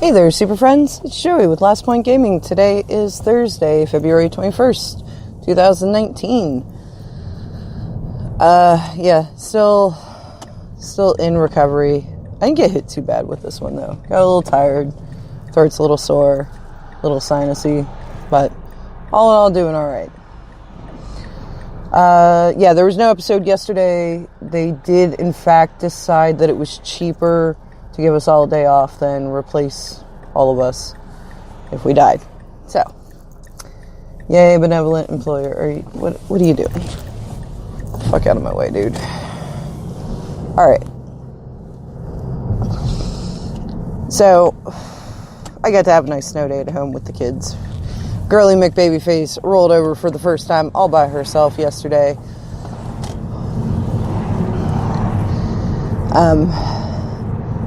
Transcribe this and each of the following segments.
Hey there, super friends. It's Joey with Last Point Gaming. Today is Thursday, February 21st, 2019. Still in recovery. I didn't get hit too bad with this one, though. Got a little tired. Throat's a little sore, a little sinusy, but all in all, doing all right. There was no episode yesterday. They did, in fact, decide that it was cheaper to give us all a day off than replace all of us if we died. So, yay, benevolent employer. What are you doing? Fuck out of my way, dude. Alright. So, I got to have a nice snow day at home with the kids. Girly McBabyface rolled over for the first time all by herself yesterday.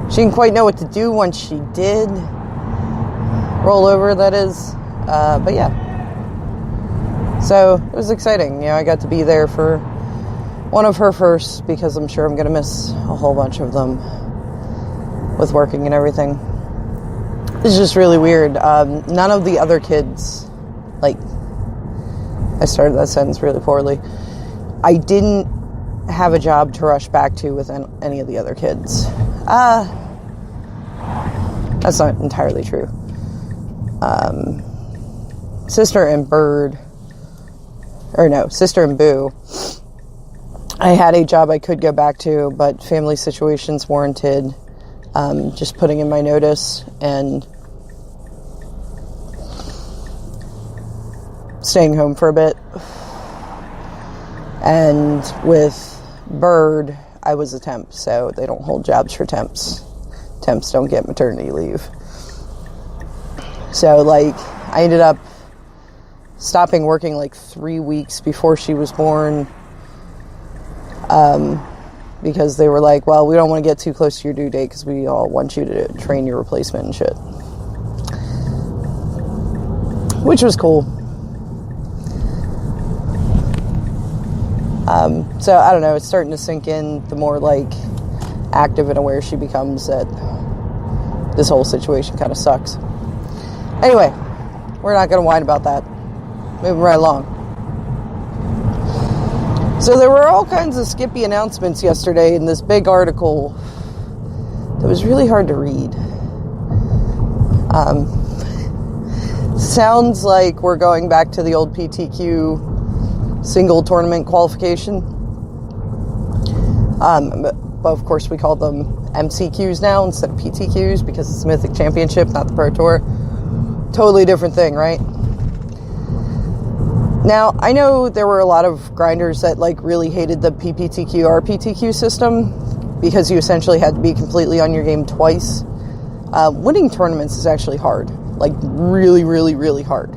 She didn't quite know what to do once she did roll over, that is. But yeah. So, it was exciting. I got to be there for one of her firsts because I'm sure I'm going to miss a whole bunch of them with working and everything. It's just really weird. None of the other kids, I started that sentence really poorly. I didn't have a job to rush back to with any of the other kids. That's not entirely true. Sister and Boo, I had a job I could go back to, but family situations warranted just putting in my notice and staying home for a bit. And with Bird, I was a temp, so they don't hold jobs for temps. Temps don't get maternity leave. So, I ended up stopping working 3 weeks before she was born, because they were like, well, we don't want to get too close to your due date because we all want you to train your replacement and shit. Which was cool. So, I don't know, it's starting to sink in the more, active and aware she becomes that this whole situation kind of sucks. Anyway, we're not going to whine about that. Moving right along. So there were all kinds of Skippy announcements yesterday in this big article that was really hard to read. Sounds like we're going back to the old PTQ single tournament qualification. But of course we call them MCQs now instead of PTQs because it's the Mythic Championship, not the Pro Tour. Totally different thing, right? Now, I know there were a lot of grinders that really hated the PPTQ RPTQ system because you essentially had to be completely on your game twice. Winning tournaments is actually hard. Really, really, really hard.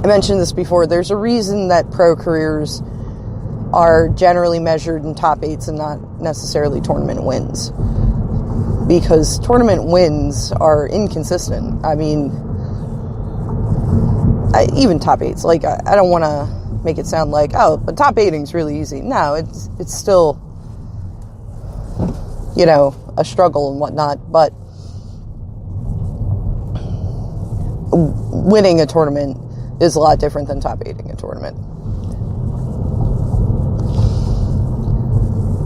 I mentioned this before. There's a reason that pro careers are generally measured in top 8s and not necessarily tournament wins. Because tournament wins are inconsistent. I mean, even top 8s. I don't want to make it sound like, but top 8ing is really easy. No, it's still, a struggle and whatnot. But winning a tournament is a lot different than top 8ing a tournament.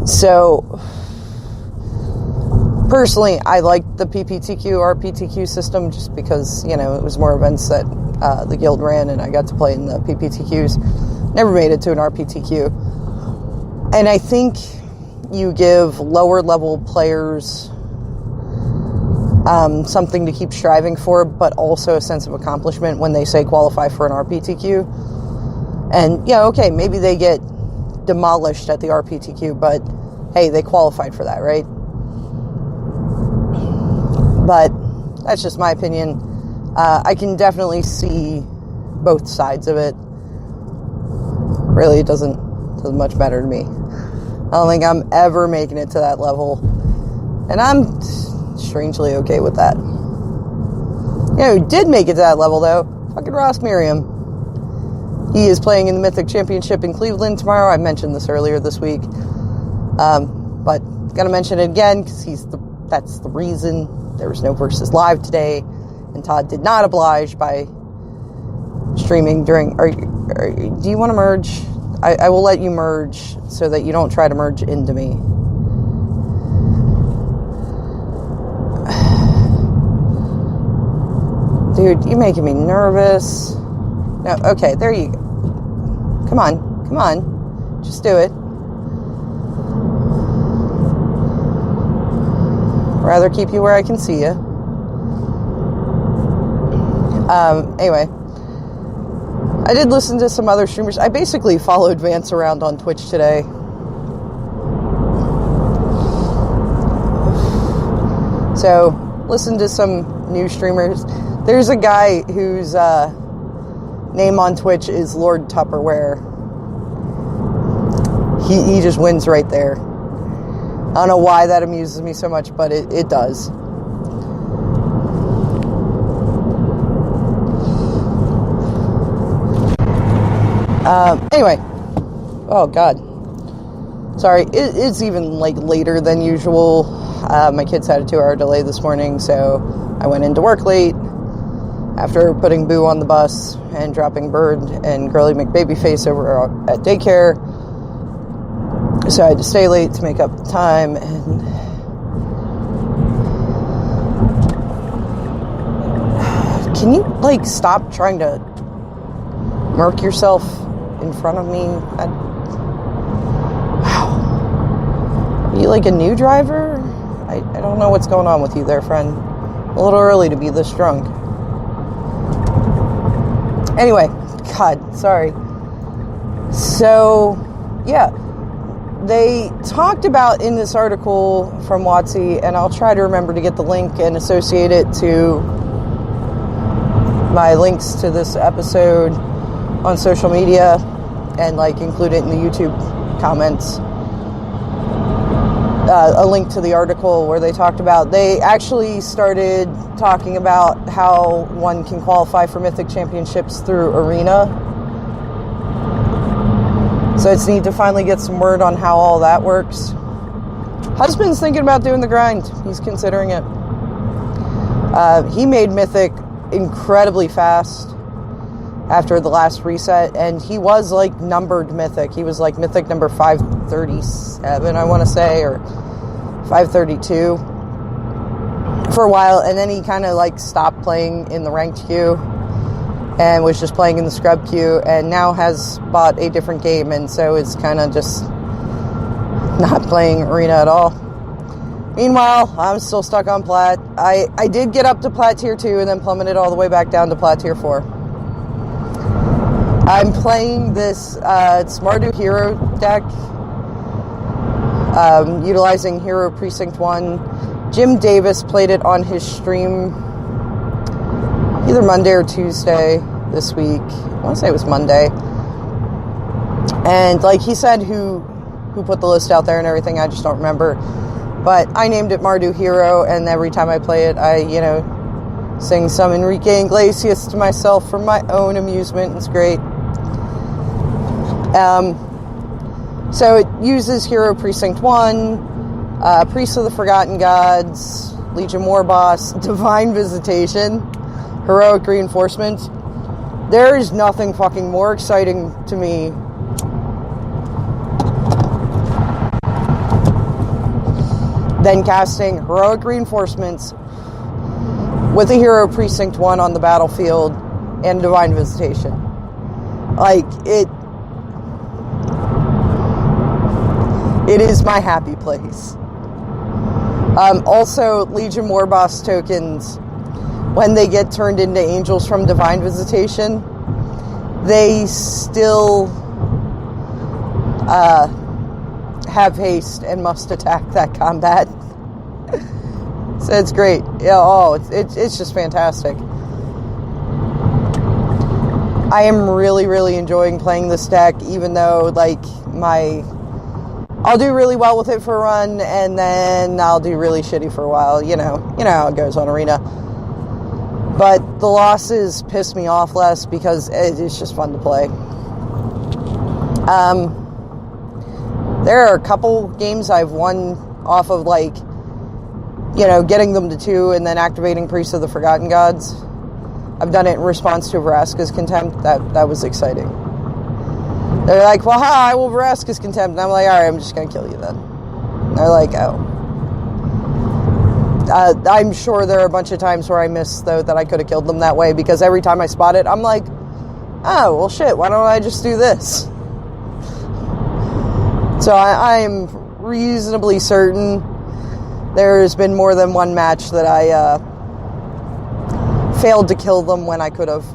So, personally, I liked the PPTQ RPTQ system just because, it was more events that the guild ran and I got to play in the PPTQs. Never made it to an RPTQ. And I think you give lower level players something to keep striving for, but also a sense of accomplishment when they say qualify for an RPTQ. And, okay, maybe they get demolished at the RPTQ, but hey, they qualified for that, right? But that's just my opinion. I can definitely see both sides of it. Really, it doesn't much matter to me. I don't think I'm ever making it to that level, and I'm strangely okay with that. Who did make it to that level, though? Fucking Ross Merriam. He is playing in the Mythic Championship in Cleveland tomorrow. I mentioned this earlier this week. But gotta mention it again because he's the That's the reason there was no Versus Live today, and Todd did not oblige by streaming during... do you want to merge? I will let you merge so that you don't try to merge into me. Dude, you're making me nervous. No, okay, there you go. Come on. Just do it. Rather keep you where I can see you. Anyway. I did listen to some other streamers. I basically followed Vance around on Twitch today. So, listen to some new streamers. There's a guy whose name on Twitch is Lord Tupperware. He just wins right there. I don't know why that amuses me so much, but it does. Anyway. Oh, God. Sorry, it's even, like, later than usual. My kids had a 2-hour delay this morning, so I went into work late after putting Boo on the bus and dropping Bird and Girly McBabyface over at daycare. So I had to stay late to make up the time, and can you, like, stop trying to murk yourself in front of me? Wow. Are you, like, a new driver? I don't know what's going on with you there, friend. A little early to be this drunk. Anyway, God, sorry. So, yeah. They talked about in this article from WotC, and I'll try to remember to get the link and associate it to my links to this episode on social media and, like, include it in the YouTube comments. A link to the article where they talked about, they actually started talking about how one can qualify for Mythic Championships through Arena. So it's neat to finally get some word on how all that works. Husband's thinking about doing the grind. He's considering it. He made Mythic incredibly fast after the last reset, and he was, like, numbered Mythic. He was, like, Mythic number 537, I want to say, or 532 for a while, and then he kind of, like, stopped playing in the ranked queue and was just playing in the scrub queue, and now has bought a different game, and so is kind of just not playing Arena at all. Meanwhile, I'm still stuck on Plat. I did get up to Plat Tier 2 and then plummeted all the way back down to Plat Tier 4. I'm playing this Mardu Hero deck, utilizing Hero Precinct 1. Jim Davis played it on his stream either Monday or Tuesday this week. I want to say it was Monday. And, like, he said who put the list out there and everything, I just don't remember. But I named it Mardu Hero, and every time I play it, I, sing some Enrique Iglesias to myself for my own amusement. It's great. So it uses Hero Precinct 1, Priest of the Forgotten Gods, Legion War Boss, Divine Visitation, Heroic Reinforcement. There is nothing fucking more exciting to me than casting Heroic Reinforcements with a Hero Precinct 1 on the battlefield and Divine Visitation. Like, it is my happy place. Also, Legion War Boss tokens, when they get turned into angels from Divine Visitation, they still have haste and must attack that combat. So it's great. Yeah, it's just fantastic. I am really, really enjoying playing this deck, even though, like, I'll do really well with it for a run, and then I'll do really shitty for a while. You know how it goes on Arena. But the losses piss me off less because it's just fun to play. There are a couple games I've won off of, like, getting them to 2 and then activating Priests of the Forgotten Gods. I've done it in response to Vraska's Contempt. That was exciting. They're like, well, hi, well, Vraska's Contempt. And I'm like, all right, I'm just going to kill you then. And they're like, oh. I'm sure there are a bunch of times where I missed, though, that I could have killed them that way, because every time I spot it, I'm like, oh, well, shit, why don't I just do this? So I'm reasonably certain there's been more than one match that I failed to kill them when I could have.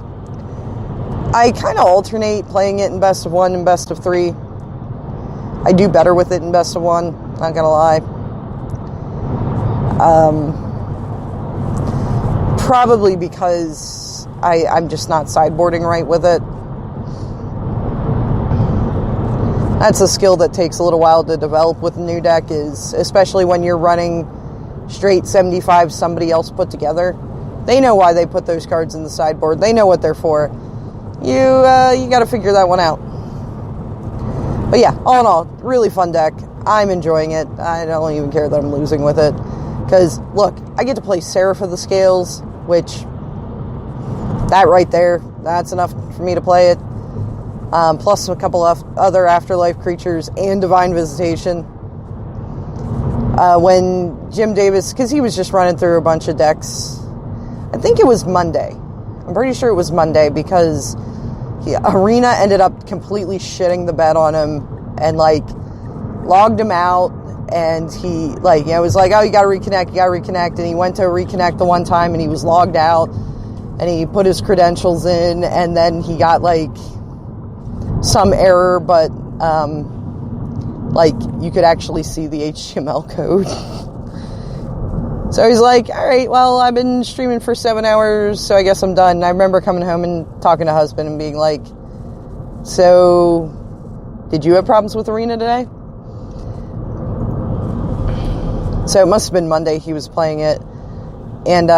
I kind of alternate playing it in best of 1 and best of 3. I do better with it in best of 1, not gonna lie. Probably because I'm just not sideboarding right with it. That's a skill that takes a little while to develop with a new deck, is especially when you're running straight 75 somebody else put together. They know why they put those cards in the sideboard. They know what they're for. You got to figure that one out. But yeah, all in all, really fun deck. I'm enjoying it. I don't even care that I'm losing with it. Because, look, I get to play Seraph of the Scales, which, that right there, that's enough for me to play it. Plus a couple of other Afterlife creatures and Divine Visitation. When Jim Davis, because he was just running through a bunch of decks, I think it was Monday. I'm pretty sure it was Monday, because Arena ended up completely shitting the bed on him and, logged him out. And he, was like, oh, you gotta reconnect. And he went to reconnect the one time and he was logged out. And he put his credentials in, and then he got, some error, but, you could actually see the HTML code. So he's like, all right, well, I've been streaming for 7 hours, so I guess I'm done. And I remember coming home and talking to husband and being like, so, did you have problems with Arena today? So it must have been Monday he was playing it. And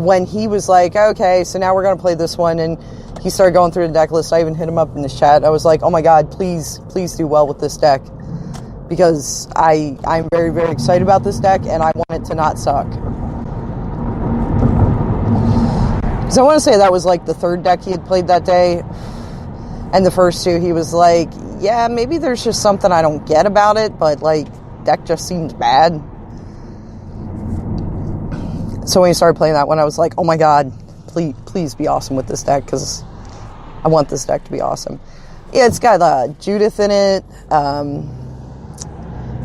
when he was like, okay, so now we're going to play this one, and he started going through the deck list, I even hit him up in the chat. I was like, oh my god, please do well with this deck. Because I'm very, very excited about this deck, and I want it to not suck. So I want to say that was the third deck he had played that day. And the first 2, he was like, yeah, maybe there's just something I don't get about it, but deck just seems bad. So when he started playing that one, I was like, oh my god, please be awesome with this deck, because I want this deck to be awesome. Yeah, it's got Judith in it.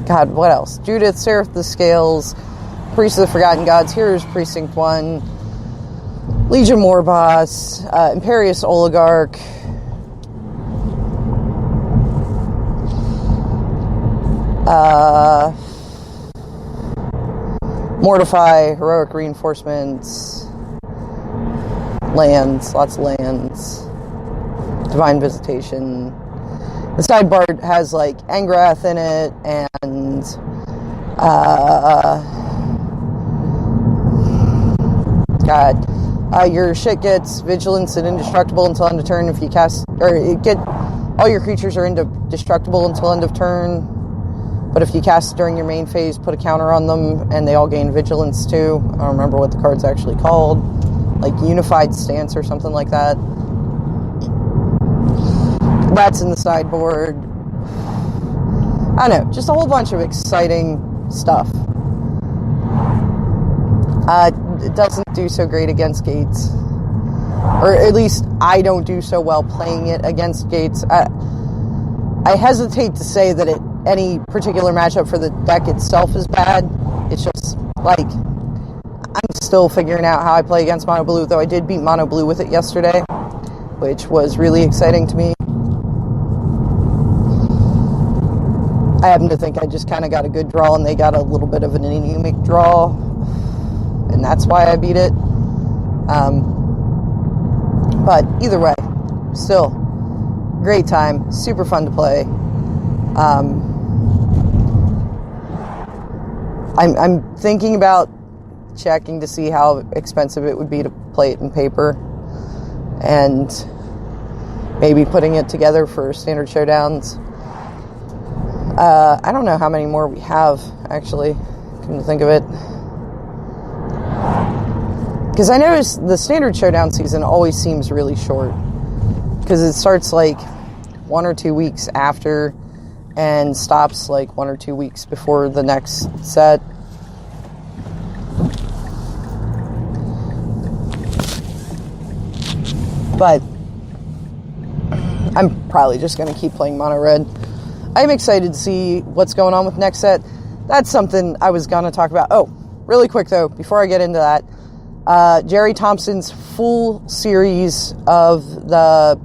God, what else? Judith, Seraph the Scales, Priest of the Forgotten Gods, Heroes Precinct 1, Legion Warboss, Imperious Oligarch, Mortify, Heroic Reinforcements, lands, lots of lands, Divine Visitation. The sideboard has Angrath in it, and your shit gets Vigilance and Indestructible until end of turn if you cast, all your creatures are indestructible until end of turn, but if you cast it during your main phase, put a counter on them, and they all gain Vigilance too. I don't remember what the card's actually called, Unified Stance or something like that. That's in the sideboard. I don't know, just a whole bunch of exciting stuff. It doesn't do so great against Gates. Or at least I don't do so well playing it against Gates. I hesitate to say that any particular matchup for the deck itself is bad. It's just, I'm still figuring out how I play against Mono Blue, though I did beat Mono Blue with it yesterday, which was really exciting to me. I happen to think I just kind of got a good draw, and they got a little bit of an anemic draw, and that's why I beat it. But either way, still, great time, super fun to play. I'm thinking about checking to see how expensive it would be to play it in paper, and maybe putting it together for standard showdowns. I don't know how many more we have, actually, come to think of it. Because I noticed the standard showdown season always seems really short. Because it starts like 1 or 2 weeks after and stops like 1 or 2 weeks before the next set. But I'm probably just going to keep playing mono red. I'm excited to see what's going on with next set. That's something I was going to talk about. Oh, really quick though, before I get into that, Jerry Thompson's full series of the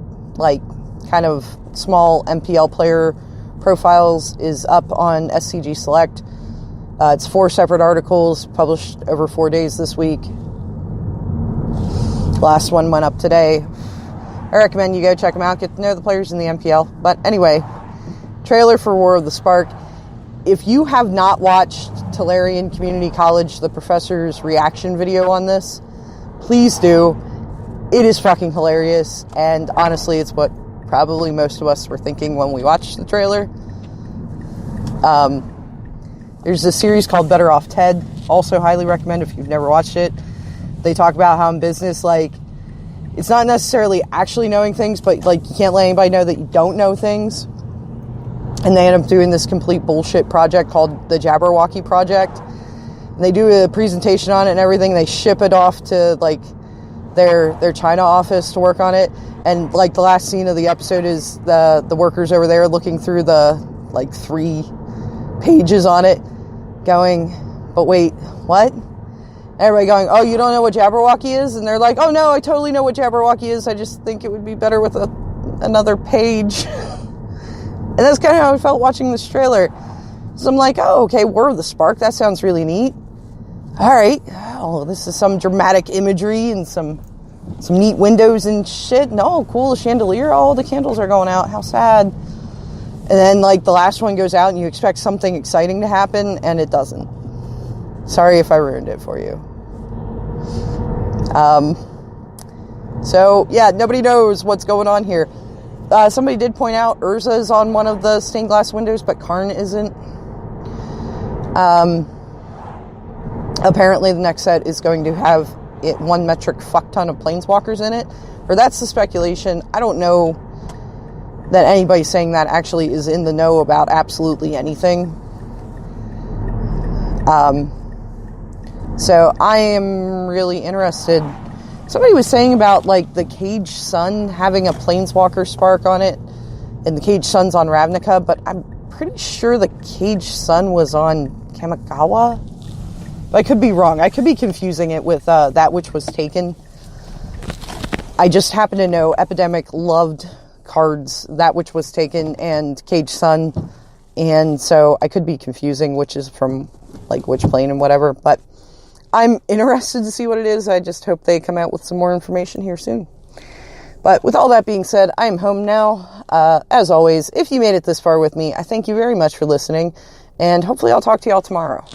kind of small MPL player profiles is up on SCG Select. It's 4 separate articles published over 4 days this week. Last one went up today. I recommend you go check them out, get to know the players in the MPL. But anyway, trailer for War of the Spark. If you have not watched Tolarian Community College, the professor's reaction video on this, please do. It is fucking hilarious, and honestly, it's what probably most of us were thinking when we watched the trailer. There's a series called Better Off Ted, also highly recommend if you've never watched it. They talk about how in business, it's not necessarily actually knowing things, but you can't let anybody know that you don't know things. And they end up doing this complete bullshit project called the Jabberwocky Project. And they do a presentation on it and everything. They ship it off to their China office to work on it. And the last scene of the episode is the workers over there looking through the 3 pages on it, going, but wait, what? Everybody going, oh, you don't know what Jabberwocky is? And they're like, oh no, I totally know what Jabberwocky is. I just think it would be better with another page. And that's kind of how I felt watching this trailer. So I'm like, oh, okay, War of the Spark, that sounds really neat. All right, oh, this is some dramatic imagery and some neat windows and shit. No, cool, the chandelier, all the candles are going out. How sad. And then, the last one goes out and you expect something exciting to happen, and it doesn't. Sorry if I ruined it for you. So, yeah, nobody knows what's going on here. Somebody did point out Urza is on one of the stained glass windows, but Karn isn't. Apparently the next set is going to have 1 metric fuck ton of planeswalkers in it. Or that's the speculation. I don't know that anybody saying that actually is in the know about absolutely anything. So I am really interested. Somebody was saying about the Cage Sun having a Planeswalker Spark on it, and the Cage Sun's on Ravnica, but I'm pretty sure the Cage Sun was on Kamigawa. But I could be wrong. I could be confusing it with That Which Was Taken. I just happen to know Epidemic loved cards That Which Was Taken and Cage Sun, and so I could be confusing which is from which plane and whatever, but I'm interested to see what it is. I just hope they come out with some more information here soon. But with all that being said, I am home now. As always, if you made it this far with me, I thank you very much for listening, and hopefully I'll talk to y'all tomorrow.